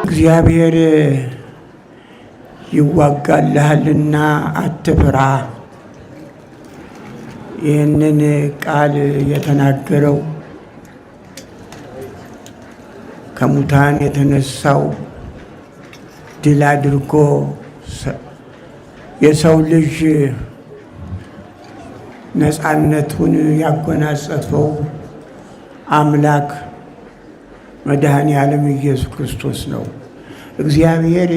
እግዚአብሔር ይዋጋልሃልና አትፍራ። ይህንን ቃል የተናገረው ከሙታን የተነሳው ድል አድርጎ የሰው ልጅ ነፃነቱን ያጎናጸፈው አምላክ መድኃኔ ዓለም ኢየሱስ ክርስቶስ ነው። እግዚአብሔር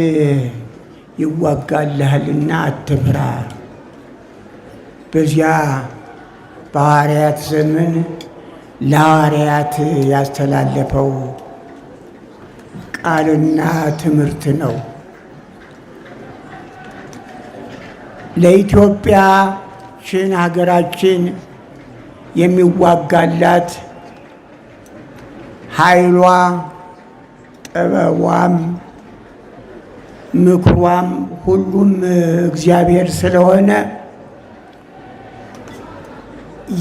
ይዋጋልሃልና አትፍራ። በዚያ በሐዋርያት ዘመን ለሐዋርያት ያስተላለፈው ቃልና ትምህርት ነው። ለኢትዮጵያችን ሀገራችን የሚዋጋላት ኃይሏ፣ ጥበቧም፣ ምክሯም ሁሉም እግዚአብሔር ስለሆነ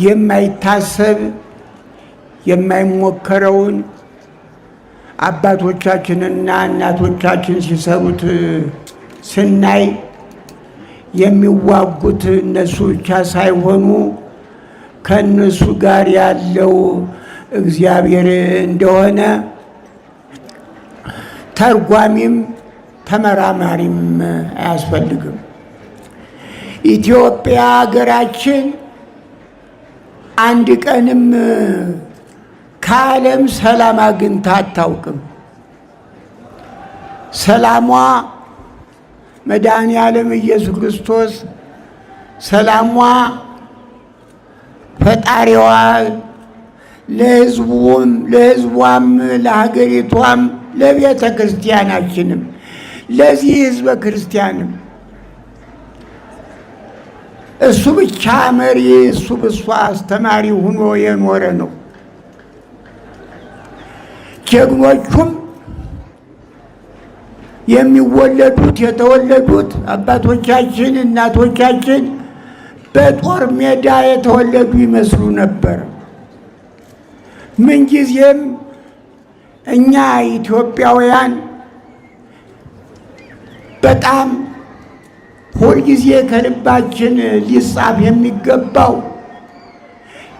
የማይታሰብ የማይሞከረውን አባቶቻችንና እናቶቻችን ሲሰሩት ስናይ የሚዋጉት እነሱ ብቻ ሳይሆኑ ከእነሱ ጋር ያለው እግዚአብሔር እንደሆነ ተርጓሚም ተመራማሪም አያስፈልግም። ኢትዮጵያ ሀገራችን አንድ ቀንም ከዓለም ሰላም አግኝታ አታውቅም። ሰላሟ መድኃኔ ዓለም ኢየሱስ ክርስቶስ፣ ሰላሟ ፈጣሪዋ ለሕዝቧም ለሀገሪቷም ለቤተ ክርስቲያናችንም ለዚህ ሕዝበ ክርስቲያንም እሱ ብቻ መሪ እሱ ብቻ አስተማሪ ሆኖ የኖረ ነው። ጀግኖቹም የሚወለዱት የተወለዱት አባቶቻችን እናቶቻችን በጦር ሜዳ የተወለዱ ይመስሉ ነበር። ምንጊዜም እኛ ኢትዮጵያውያን በጣም ሁልጊዜ ከልባችን ሊጻፍ የሚገባው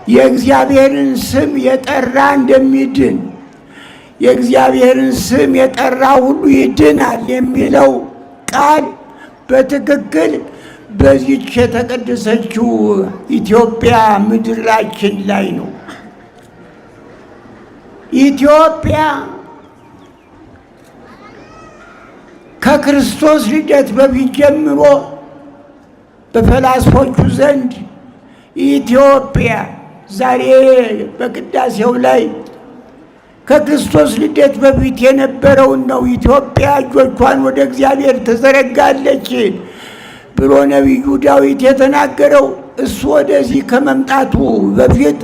የእግዚአብሔርን ስም የጠራ እንደሚድን፣ የእግዚአብሔርን ስም የጠራ ሁሉ ይድናል የሚለው ቃል በትክክል በዚች የተቀደሰችው ኢትዮጵያ ምድራችን ላይ ነው። ኢትዮጵያ ከክርስቶስ ልደት በፊት ጀምሮ በፈላስፎቹ ዘንድ ኢትዮጵያ ዛሬ በቅዳሴው ላይ ከክርስቶስ ልደት በፊት የነበረውን ነው። ኢትዮጵያ እጆቿን ወደ እግዚአብሔር ተዘረጋለች ብሎ ነቢዩ ዳዊት የተናገረው እሱ ወደዚህ ከመምጣቱ በፊት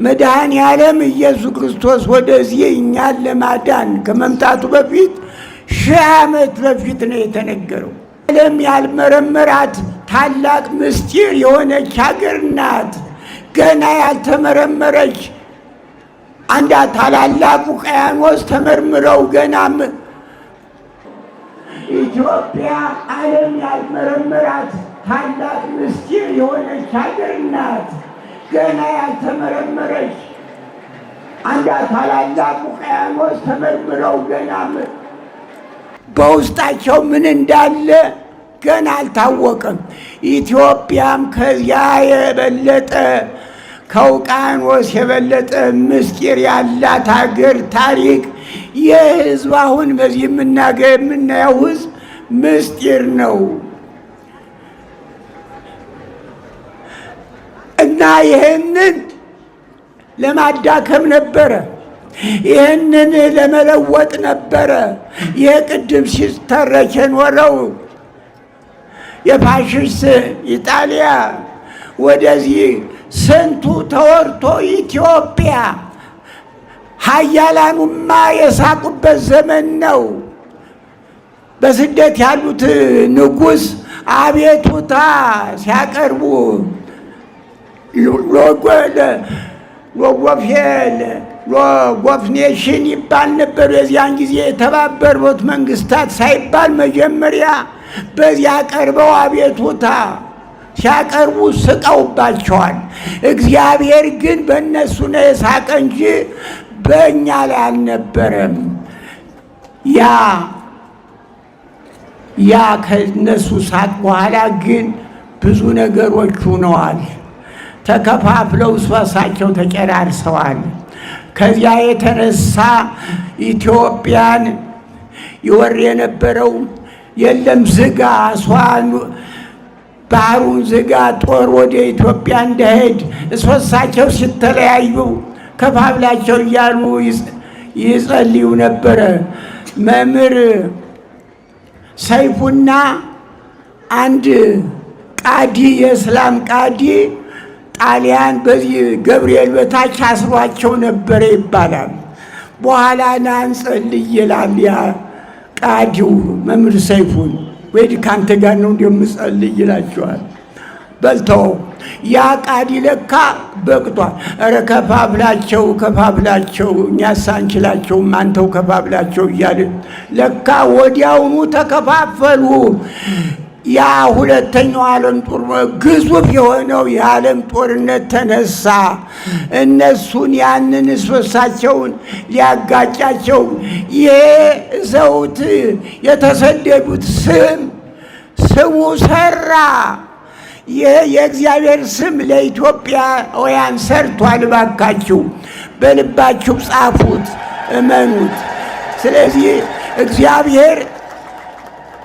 መድኃኔ ዓለም ኢየሱስ ክርስቶስ ወደዚህ እኛን ለማዳን ከመምጣቱ በፊት 1000 ዓመት በፊት ነው የተነገረው። ዓለም ያልመረመራት ታላቅ ምስጢር የሆነች ሀገር ናት። ገና ያልተመረመረች አንድ ታላላቅ ውቅያኖስ ተመርምረው ገናም ኢትዮጵያ ዓለም ያልመረመራት ታላቅ ምስጢር የሆነች ሀገር ናት። ገና ያልተመረመረች አንድ ታላላቅ ውቅያኖስ ተመርምረው ገናም በውስጣቸው ምን እንዳለ ገና አልታወቀም። ኢትዮጵያም ከዚያ የበለጠ ከውቅያኖስ የበለጠ ምስጢር ያላት ሀገር ታሪክ የሕዝብ አሁን በዚህ የምናየው ሕዝብ ምስጢር ነው እና ይህንን ለማዳከም ነበረ፣ ይህንን ለመለወጥ ነበረ። ይህ ቅድም ሲተረክ የኖረው የፋሽስት ኢጣሊያ ወደዚህ ስንቱ ተወርቶ ኢትዮጵያ ሀያላኑማ የሳቁበት ዘመን ነው። በስደት ያሉት ንጉሥ አቤቱታ ሲያቀርቡ ሎጎፌል ጎፍኔሽን ይባል ነበር። የዚያን ጊዜ የተባበሩት መንግስታት ሳይባል መጀመሪያ በዚያ ቀርበው አቤቱታ ሲያቀርቡ ስቀውባቸዋል። እግዚአብሔር ግን በእነሱ ነው የሳቀ እንጂ በእኛ ላይ አልነበረም። ያ ከነሱ ሳቅ በኋላ ግን ብዙ ነገሮች ሆነዋል። ተከፋፍለው እርሳቸው ተጨራርሰዋል። ከዚያ የተነሳ ኢትዮጵያን ይወር የነበረው የለም ዝጋ፣ አስዋን ባህሩን ዝጋ፣ ጦር ወደ ኢትዮጵያ እንዳይሄድ እርሳቸው ሲተለያዩ ከፋፍላቸው እያሉ ይጸልዩ ነበረ። መምህር ሰይፉና አንድ ቃዲ የእስላም ቃዲ ጣሊያን በዚህ ገብርኤል በታች አስሯቸው ነበረ ይባላል። በኋላ ና እንጸልይ ይላል ያ ቃዲው መምህር ሰይፉን፣ ወይ ካንተ ጋር ነው እንደምጸልይ ይላቸዋል። በልተው ያ ቃዲ ለካ በቅቷል። ኧረ ከፋፍላቸው እኛስ አንችላቸውም አንተው ከፋፍላቸው እያለ ለካ ወዲያውኑ ተከፋፈሉ። ያ ሁለተኛው ዓለም ጦርነት ግዙፍ የሆነው የዓለም ጦርነት ተነሳ። እነሱን ያንን እርሳቸውን ሊያጋጫቸው ይዘውት የተሰደዱት ስሙ ሰራ። የእግዚአብሔር ስም ለኢትዮጵያውያን ሰርቷል። እባካችሁ በልባችሁ ጻፉት፣ እመኑት። ስለዚህ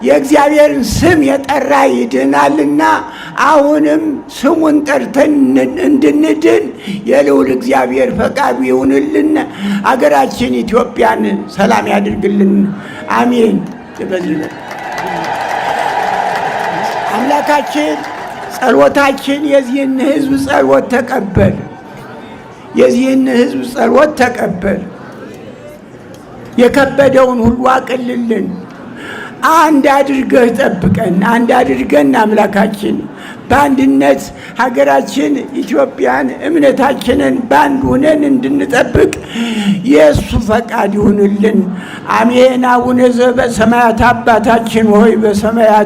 የእግዚአብሔርን ስም የጠራ ይድናልና አሁንም ስሙን ጠርተን እንድንድን የልዑል እግዚአብሔር ፈቃዱ ይሁንልን። አገራችን ኢትዮጵያን ሰላም ያድርግልን። አሜን። በዚህ አምላካችን ጸሎታችን የዚህን ሕዝብ ጸሎት ተቀበል። የከበደውን ሁሉ አቅልልን። አንድ አድርገህ ጠብቀን። አንድ አድርገን አምላካችን በአንድነት ሀገራችን ኢትዮጵያን እምነታችንን በአንድ ሆነን እንድንጠብቅ የእሱ ፈቃድ ይሁንልን። አሜን። አቡነ ዘበሰማያት አባታችን ሆይ በሰማያት